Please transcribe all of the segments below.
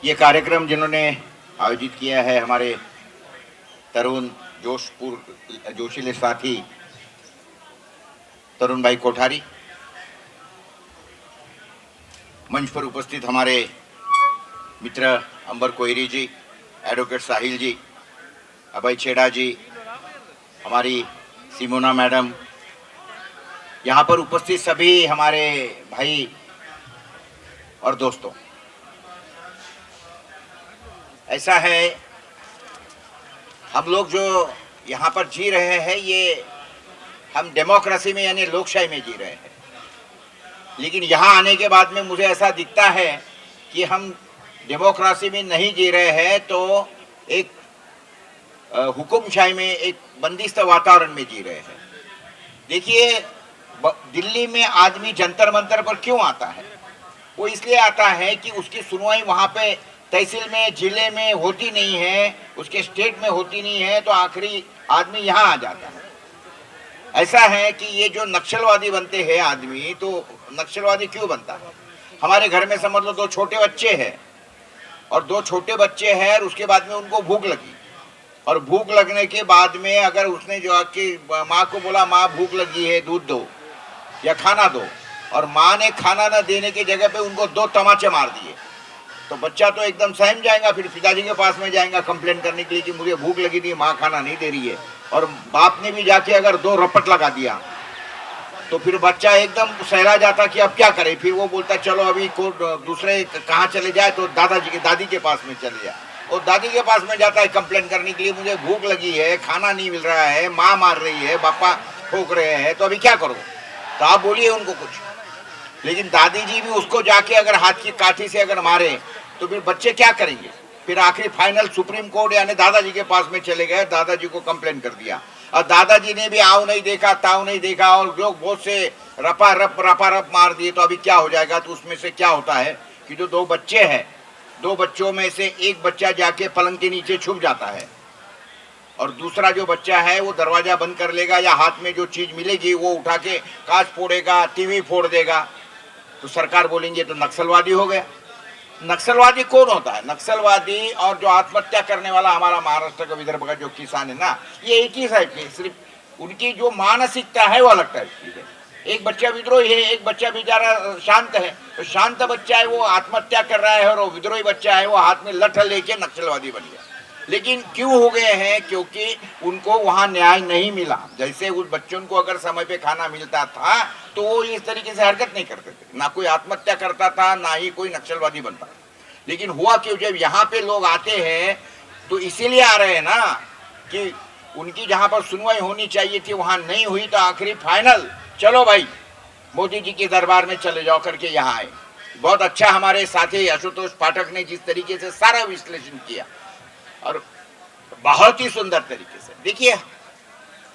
ये कार्यक्रम जिन्होंने आयोजित किया है हमारे तरुण जोशीले साथी तरुण भाई कोठारी, मंच पर उपस्थित हमारे मित्र अंबर कोहरी जी, एडवोकेट साहिल जी, अभय छेड़ा जी, हमारी सिमोना मैडम, यहाँ पर उपस्थित सभी हमारे भाई और दोस्तों, ऐसा है हम लोग जो यहाँ पर जी रहे हैं ये हम डेमोक्रेसी में यानी लोकशाही में जी रहे हैं। लेकिन यहाँ आने के बाद में मुझे ऐसा दिखता है कि हम डेमोक्रेसी में नहीं जी रहे हैं, तो एक हुकुमशाही में, एक बंदिस्त वातावरण में जी रहे हैं। देखिए, दिल्ली में आदमी जंतर मंतर पर क्यों आता है? वो इसलिए आता है कि उसकी सुनवाई वहाँ पे तहसील में, जिले में होती नहीं है, उसके स्टेट में होती नहीं है, तो आखिरी आदमी यहाँ आ जाता है। ऐसा है कि ये जो नक्सलवादी बनते हैं आदमी, तो नक्सलवादी क्यों बनता है? हमारे घर में समझ लो 2 छोटे बच्चे हैं, और 2 छोटे बच्चे हैं और उसके बाद में उनको भूख लगी, और भूख लगने के बाद में अगर उसने जो आपकी माँ को बोला माँ भूख लगी है, दूध दो या खाना दो, और माँ ने खाना न देने की जगह पे उनको 2 तमाचे मार दिए, तो बच्चा तो एकदम सहम जाएगा, फिर पिताजी के पास में जाएगा कंप्लेन करने के लिए कि मुझे भूख लगी थी, माँ खाना नहीं दे रही है। और बाप ने भी जाके अगर 2 रपट लगा दिया तो फिर बच्चा एकदम सहला जाता कि अब क्या करे। फिर वो बोलता चलो अभी को दूसरे कहाँ चले जाए, तो दादी के पास में चले जाए, और दादी के पास में जाता है कंप्लेन करने के लिए, मुझे भूख लगी है, खाना नहीं मिल रहा है, माँ मार रही है, पापा ठोक रहे हैं, तो अभी क्या करो? तो आप बोलिए उनको कुछ। लेकिन दादी जी भी उसको जाके अगर हाथ की काठी से अगर मारे तो फिर बच्चे क्या करेंगे? फिर आखिरी फाइनल सुप्रीम कोर्ट यानी दादाजी के पास में चले गए, दादाजी को कंप्लेन कर दिया, और दादाजी ने भी आओ नहीं देखा, ताऊ नहीं देखा, और लोग बहुत से रपा रप मार दिए। तो अभी क्या हो जाएगा? तो उसमें से क्या होता है कि जो 2 बच्चे हैं, 2 बच्चों में से एक बच्चा जाके पलंग के नीचे छुप जाता है, और दूसरा जो बच्चा है वो दरवाजा बंद कर लेगा, या हाथ में जो चीज मिलेगी वो उठा के कांच फोड़ेगा, टीवी फोड़ देगा। तो सरकार बोलेंगे तो नक्सलवादी हो गया। नक्सलवादी कौन होता है? नक्सलवादी और जो आत्महत्या करने वाला हमारा महाराष्ट्र का, विदर्भ का जो किसान है ना, ये एक ही टाइप के, सिर्फ उनकी जो मानसिकता है वो अलग टाइप की है। एक बच्चा विद्रोही है, एक बच्चा बेचारा शांत है। तो शांत बच्चा है वो आत्महत्या कर रहा है, और वो विद्रोही बच्चा है वो हाथ में लठ लेके नक्सलवादी बन गया। लेकिन क्यों हो गए हैं? क्योंकि उनको वहाँ न्याय नहीं मिला। जैसे उस बच्चों को अगर समय पे खाना मिलता था तो वो इस तरीके से हरकत नहीं करते थे, ना कोई आत्महत्या करता था, ना ही कोई नक्सलवादी बनता। लेकिन हुआ क्यों? जब यहाँ पे लोग आते हैं तो इसीलिए आ रहे हैं ना कि उनकी जहाँ पर सुनवाई होनी चाहिए थी वहाँ नहीं हुई, तो आखिरी फाइनल चलो भाई मोदी जी के दरबार में चले जाओ करके यहाँ आए। बहुत अच्छा हमारे साथी आशुतोष पाठक ने जिस तरीके से सारा विश्लेषण किया, और बहुत ही सुंदर तरीके से। देखिए,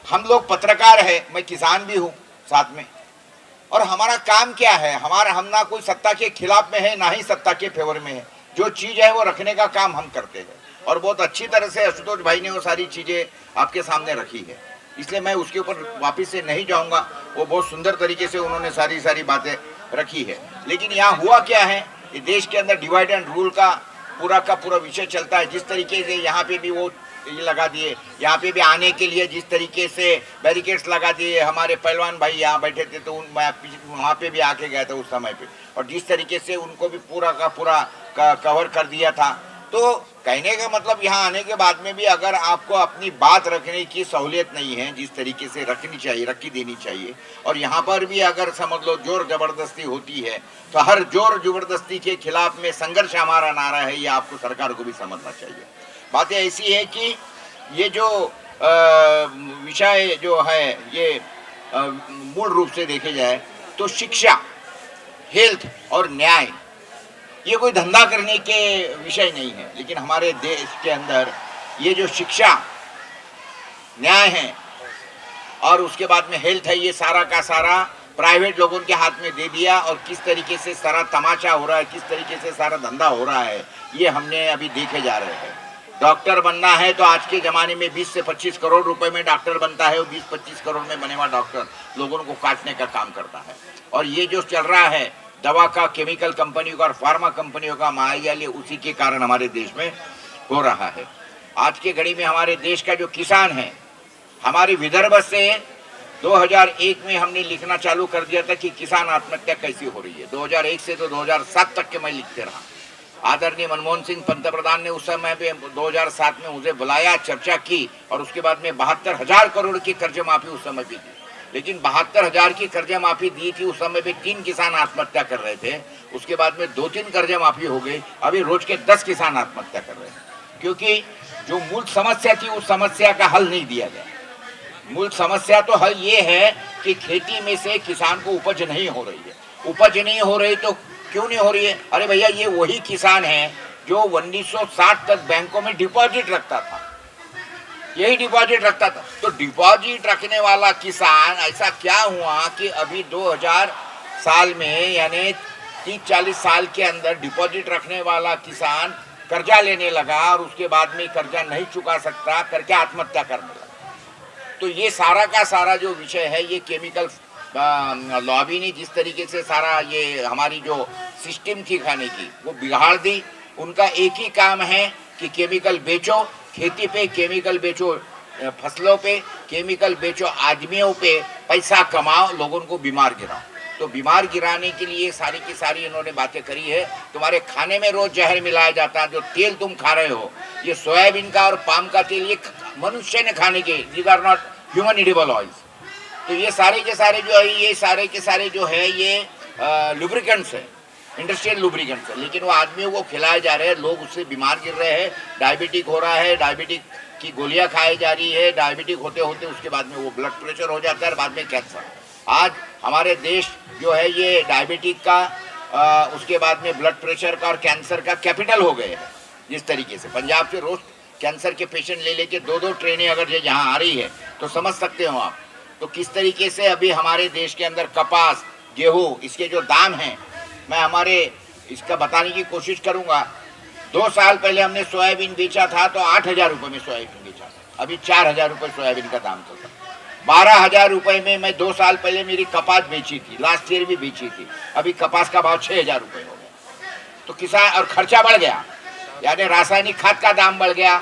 हम लोग पत्रकार है, मैं किसान भी हूँ साथ में, और हमारा काम क्या है? हम ना कोई सत्ता के खिलाफ में है, ना ही सत्ता के फेवर में है। जो चीज है वो रखने का काम हम करते हैं, और बहुत अच्छी तरह से आशुतोष भाई ने वो सारी चीजें आपके सामने रखी है, इसलिए मैं उसके ऊपर वापिस से नहीं जाऊंगा। वो बहुत सुंदर तरीके से उन्होंने सारी बातें रखी है। लेकिन यहाँ हुआ क्या है, ये देश के अंदर डिवाइड एंड रूल का पूरा विषय चलता है। जिस तरीके से यहाँ पे भी वो ये लगा दिए, यहाँ पे भी आने के लिए जिस तरीके से बैरिकेड्स लगा दिए, हमारे पहलवान भाई यहाँ बैठे थे तो मैं वहाँ पे भी आके गया था उस समय पे, और जिस तरीके से उनको भी पूरा कवर कर दिया था। तो कहने का मतलब यहाँ आने के बाद में भी अगर आपको अपनी बात रखने की सहूलियत नहीं है, जिस तरीके से रखनी चाहिए रखी देनी चाहिए, और यहाँ पर भी अगर समझ लो जोर जबरदस्ती होती है, तो हर जोर जबरदस्ती के खिलाफ में संघर्ष हमारा नारा है, ये आपको सरकार को भी समझना चाहिए। बातें ऐसी है कि ये जो विषय जो है ये मूल रूप से देखे जाए तो शिक्षा, हेल्थ और न्याय, ये कोई धंधा करने के विषय नहीं है। लेकिन हमारे देश के अंदर ये जो शिक्षा, न्याय है और उसके बाद में हेल्थ है, ये सारा का सारा प्राइवेट लोगों के हाथ में दे दिया, और किस तरीके से सारा तमाशा हो रहा है, किस तरीके से सारा धंधा हो रहा है, ये हमने अभी देखे जा रहे हैं। डॉक्टर बनना है तो आज के ज़माने में 20 से 25 करोड़ रुपए में डॉक्टर बनता है, और 20-25 करोड़ में बने हुआ डॉक्टर लोगों को काटने का काम करता है। और ये जो चल रहा है दवा का, केमिकल कंपनियों का और फार्मा कंपनियों का महाजाल उसी के कारण हमारे देश में हो रहा है। आज के घड़ी में हमारे देश का जो किसान है, हमारे विदर्भ से 2001 में हमने लिखना चालू कर दिया था कि किसान आत्महत्या कैसी हो रही है। 2001 से तो 2007 तक के मैं लिखते रहा। आदरणीय मनमोहन सिंह पंतप्रधान ने उस समय पे 2007 में मुझे बुलाया, चर्चा की और उसके बाद में 72,000 करोड़ की कर्ज माफी उस समय भी दी। लेकिन 72,000 की कर्ज माफी दी थी, उस समय पे 3 किसान आत्महत्या कर रहे थे। उसके बाद में 2-3 कर्ज माफी हो गई, अभी रोज के 10 किसान आत्महत्या कर रहे हैं, क्योंकि जो मूल समस्या थी उस समस्या का हल नहीं दिया गया। मूल समस्या तो हल ये है कि खेती में से किसान को उपज नहीं हो रही है। उपज नहीं हो रही तो क्यों नहीं हो रही है? अरे भैया, ये वही किसान है जो 1960 तक बैंकों में डिपॉजिट रखता था, यही डिपॉजिट रखता था। तो डिपॉजिट रखने वाला किसान, ऐसा क्या हुआ कि अभी 2000 साल में यानी 30-40 साल के अंदर डिपॉजिट रखने वाला किसान कर्जा लेने लगा और उसके बाद में कर्जा नहीं चुका सकता करके आत्महत्या करने लगा। तो ये सारा का सारा जो विषय है, ये केमिकल लॉबी ने जिस तरीके से सारा ये हमारी जो सिस्टम थी खाने की वो बिगाड़ दी। उनका एक ही काम है कि केमिकल बेचो, खेती पे केमिकल बेचो, फसलों पे केमिकल बेचो, आदमियों पे पैसा कमाओ, लोगों को बीमार गिराओ। तो बीमार गिराने के लिए सारी की सारी इन्होंने बातें करी है। तुम्हारे खाने में रोज जहर मिलाया जाता है, जो तेल तुम खा रहे हो ये सोयाबीन का और पाम का तेल, ये मनुष्य ने खाने के, these are not human edible oils. तो ये सारे के सारे जो है, ये सारे के सारे जो है ये लुब्रिकेंट्स है, इंडस्ट्रियल लुब्रिकेंट्स है, लेकिन वो आदमियों को खिलाए जा रहे हैं, लोग उससे बीमार गिर रहे हैं, डायबिटिक हो रहा है, डायबिटिक की गोलियां खाई जा रही है, डायबिटिक होते होते उसके बाद में वो ब्लड प्रेशर हो जाता है और बाद में कैंसर। आज हमारे देश जो है ये डायबिटिक का, उसके बाद में ब्लड प्रेशर का और कैंसर का कैपिटल हो गए हैं। जिस तरीके से पंजाब से रोज कैंसर के पेशेंट ले लेके 2-2 ट्रेनें अगर ये यहाँ आ रही है तो समझ सकते हो आप। तो किस तरीके से अभी हमारे देश के अंदर कपास, गेहूँ, इसके जो दाम हैं, मैं हमारे इसका बताने की कोशिश करूँगा। 2 साल पहले हमने सोयाबीन बेचा था तो 8,000 रुपये में सोयाबीन बेचा था, अभी 4,000 रुपये सोयाबीन का दाम चलता है। 12,000 रुपये में मैं 2 साल पहले मेरी कपास बेची थी, लास्ट ईयर भी बेची थी, अभी कपास का भाव 6,000 रुपये हो गया। तो किसान और खर्चा बढ़ गया, यानी रासायनिक खाद का दाम बढ़ गया,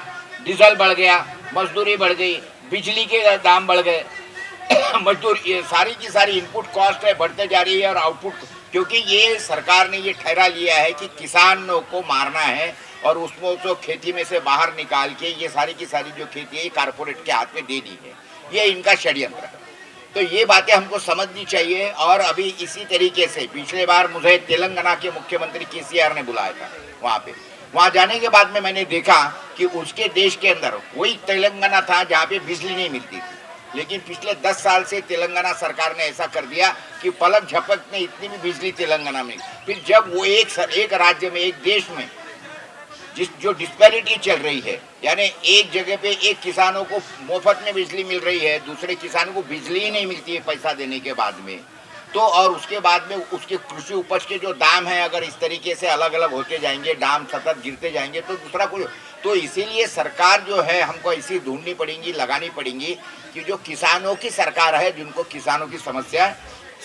डीजल बढ़ गया, मजदूरी बढ़ गई, बिजली के दाम बढ़ गए, मजदूर, ये सारी की सारी इनपुट कॉस्ट है बढ़ते जा रही है और आउटपुट, क्योंकि ये सरकार ने ये ठहरा लिया है कि किसानों को मारना है और उसको तो खेती में से बाहर निकाल के ये सारी की सारी जो खेती है कारपोरेट के हाथ में दे दी है। ये इनका षड्यंत्र है। तो ये बातें हमको समझनी चाहिए। और अभी इसी तरीके से पिछले बार मुझे तेलंगाना के मुख्यमंत्री केसीआर ने बुलाया था, वहाँ जाने के बाद में मैंने देखा कि उसके देश के अंदर वही तेलंगाना था जहाँ पे बिजली नहीं मिलती थी, लेकिन पिछले 10 साल से तेलंगाना सरकार ने ऐसा कर दिया कि पलक झपकने इतनी भी बिजली तेलंगाना में। फिर जब वो एक राज्य में, एक देश में जो डिस्पैरिटी चल रही है, यानी एक जगह पे एक किसानों को मुफ्त में बिजली मिल रही है, दूसरे किसानों को बिजली ही नहीं मिलती है पैसा देने के बाद में, तो और उसके बाद में उसके कृषि उपज के जो दाम हैं अगर इस तरीके से अलग अलग होते जाएंगे, दाम सतत गिरते जाएंगे तो दूसरा कोई, तो इसीलिए सरकार जो है हमको ऐसी ढूंढनी पड़ेगी, लगानी पड़ेगी कि जो किसानों की सरकार है, जिनको किसानों की समस्या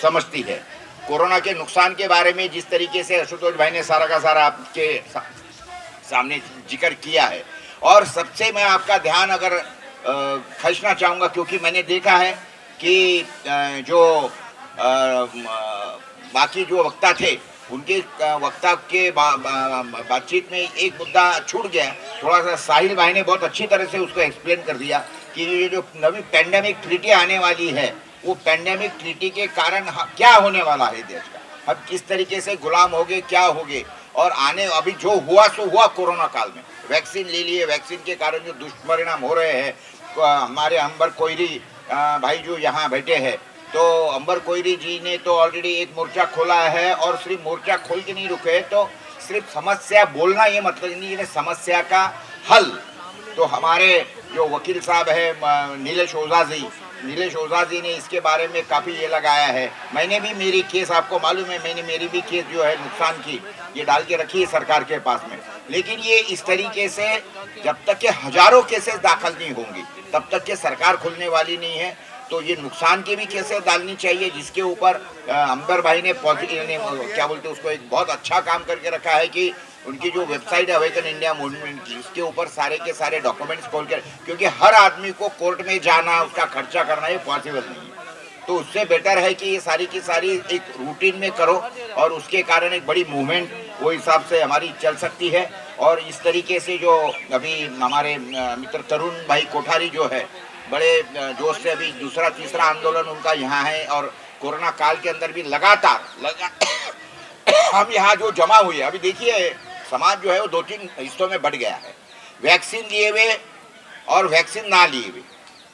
समझती है। कोरोना के नुकसान के बारे में जिस तरीके से आशुतोष भाई ने सारा का सारा आपके सामने जिक्र किया है, और सबसे मैं आपका ध्यान अगर खींचना चाहूँगा, क्योंकि मैंने देखा है कि जो बाकी जो वक्ता थे उनके वक्ता के बातचीत में एक मुद्दा छूट गया, थोड़ा सा साहिल भाई ने बहुत अच्छी तरह से उसको एक्सप्लेन कर दिया कि ये जो नवी पैंडेमिक ट्रीटी आने वाली है, वो पैंडेमिक ट्रीटी के कारण क्या होने वाला है देश का, अब किस तरीके से गुलाम हो गए, क्या हो गए, और आने अभी जो हुआ सो हुआ। कोरोना काल में वैक्सीन ले लिए, वैक्सीन के कारण जो दुष्परिणाम हो रहे हैं, हमारे अंबर कोयरी भाई जो यहाँ बैठे हैं, तो अंबर कोयरी जी ने तो ऑलरेडी एक मोर्चा खोला है, और सिर्फ मोर्चा खोल के नहीं रुके, तो सिर्फ समस्या बोलना ये मतलब नहीं है, समस्या का हल। तो हमारे जो वकील साहब है नीलेश ओझा जी ने इसके बारे में काफ़ी ये लगाया है। मैंने भी मेरी केस, आपको मालूम है, मैंने मेरी भी केस जो है नुकसान की ये डाल के रखी है सरकार के पास में, लेकिन ये इस तरीके से जब तक के हजारों केसेस दाखिल नहीं होंगी तब तक के सरकार खुलने वाली नहीं है। तो ये नुकसान की भी कैसे डालनी चाहिए, जिसके ऊपर अंबर भाई ने क्या बोलते हैं उसको एक बहुत अच्छा काम करके रखा है कि उनकी जो वेबसाइट है अवेकन इंडिया मूवमेंट की, उसके ऊपर सारे के सारे डॉक्यूमेंट्स खोल कर, क्योंकि हर आदमी को कोर्ट में जाना, उसका खर्चा करना ये पॉसिबल नहीं है। तो उससे बेटर है कि ये सारी की सारी एक रूटीन में करो और उसके कारण एक बड़ी मूवमेंट वो हिसाब से हमारी चल सकती है। और इस तरीके से जो अभी हमारे मित्र तरुण भाई कोठारी जो है बड़े जोश से अभी दूसरा तीसरा आंदोलन उनका यहाँ है, और कोरोना काल के अंदर भी लगातार हम यहाँ जो जमा हुए, अभी देखिए समाज जो है वो 2-3 हिस्सों में बढ़ गया है, वैक्सीन लिए हुए और वैक्सीन ना लिए हुए,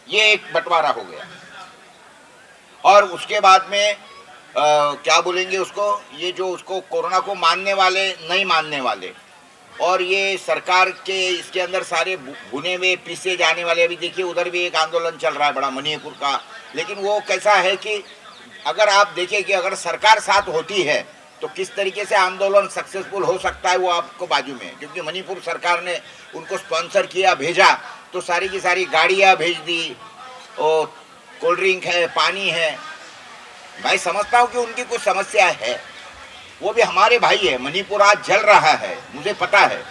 ये एक बंटवारा हो गया। और उसके बाद में क्या बोलेंगे उसको, ये जो उसको कोरोना को मानने वाले नहीं मानने वाले, और ये सरकार के इसके अंदर सारे भुने हुए पीसे जाने वाले। अभी देखिए उधर भी एक आंदोलन चल रहा है बड़ा मणिपुर का, लेकिन वो कैसा है कि अगर आप देखें कि अगर सरकार साथ होती है तो किस तरीके से आंदोलन सक्सेसफुल हो सकता है वो आपको बाजू में, क्योंकि मणिपुर सरकार ने उनको स्पॉन्सर किया, भेजा, तो सारी की सारी गाड़ियाँ भेज दी, और कोल्ड ड्रिंक है, पानी है। भाई समझता हूँ कि उनकी कुछ समस्या है, वो भी हमारे भाई है, मणिपुर आज जल रहा है, मुझे पता है,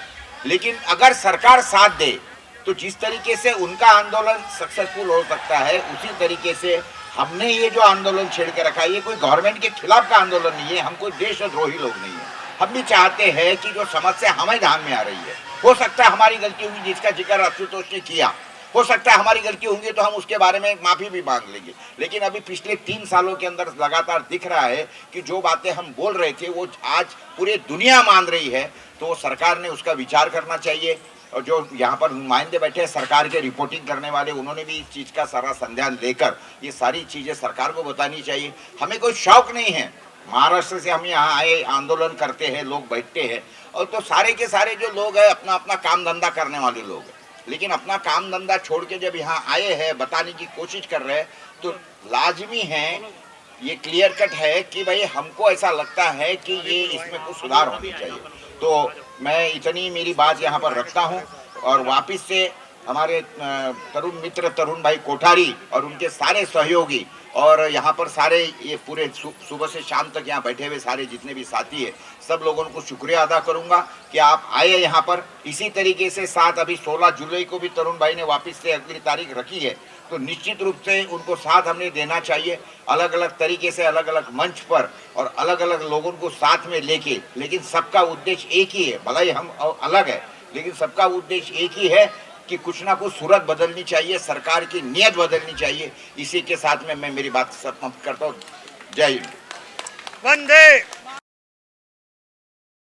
लेकिन अगर सरकार साथ दे तो जिस तरीके से उनका आंदोलन सक्सेसफुल हो सकता है, उसी तरीके से हमने ये जो आंदोलन छेड़ के रखा है, ये कोई गवर्नमेंट के खिलाफ का आंदोलन नहीं है, हम कोई देशद्रोही लोग नहीं है। हम भी चाहते हैं कि जो समस्या हमें ध्यान में आ रही है, हो सकता है हमारी गलती होगी, जिसका जिक्र आशुतोष ने किया, हो सकता है हमारी गलती होंगी तो हम उसके बारे में माफ़ी भी मांग लेंगे, लेकिन अभी पिछले 3 सालों के अंदर लगातार दिख रहा है कि जो बातें हम बोल रहे थे वो आज पूरी दुनिया मान रही है, तो सरकार ने उसका विचार करना चाहिए। और जो यहाँ पर नुमाइंदे बैठे हैं सरकार के रिपोर्टिंग करने वाले, उन्होंने भी इस चीज़ का सारा संज्ञान लेकर ये सारी चीज़ें सरकार को बतानी चाहिए। हमें कोई शौक नहीं है, महाराष्ट्र से हम यहाँ आए, आंदोलन करते हैं, लोग बैठते हैं, और तो सारे के सारे जो लोग हैं अपना अपना काम धंधा करने वाले लोग हैं, लेकिन अपना काम धंधा छोड़ के जब यहाँ आए हैं, बताने की कोशिश कर रहे हैं, तो लाजमी है, ये क्लियर कट है कि भाई हमको ऐसा लगता है कि ये इसमें कुछ सुधार होनी चाहिए। तो मैं इतनी मेरी बात यहाँ पर रखता हूँ, और वापस से हमारे तरुण मित्र तरुण भाई कोठारी और उनके सारे सहयोगी, और यहाँ पर सारे ये पूरे सुबह से शाम तक यहाँ बैठे हुए सारे जितने भी साथी है, सब लोगों को शुक्रिया अदा करूँगा कि आप आए यहाँ पर। इसी तरीके से साथ अभी 16 जुलाई को भी तरुण भाई ने वापस से अगली तारीख रखी है, तो निश्चित रूप से उनको साथ हमने देना चाहिए, अलग अलग तरीके से अलग अलग मंच पर और अलग अलग लोगों को साथ में लेके, लेकिन सबका उद्देश्य एक ही है, भले ही हम अलग है लेकिन सबका उद्देश्य एक ही है कि कुछ ना कुछ सूरत बदलनी चाहिए, सरकार की नीयत बदलनी चाहिए। इसी के साथ में मैं मेरी बात समाप्त करता हूँ। जय हिंद। वंदे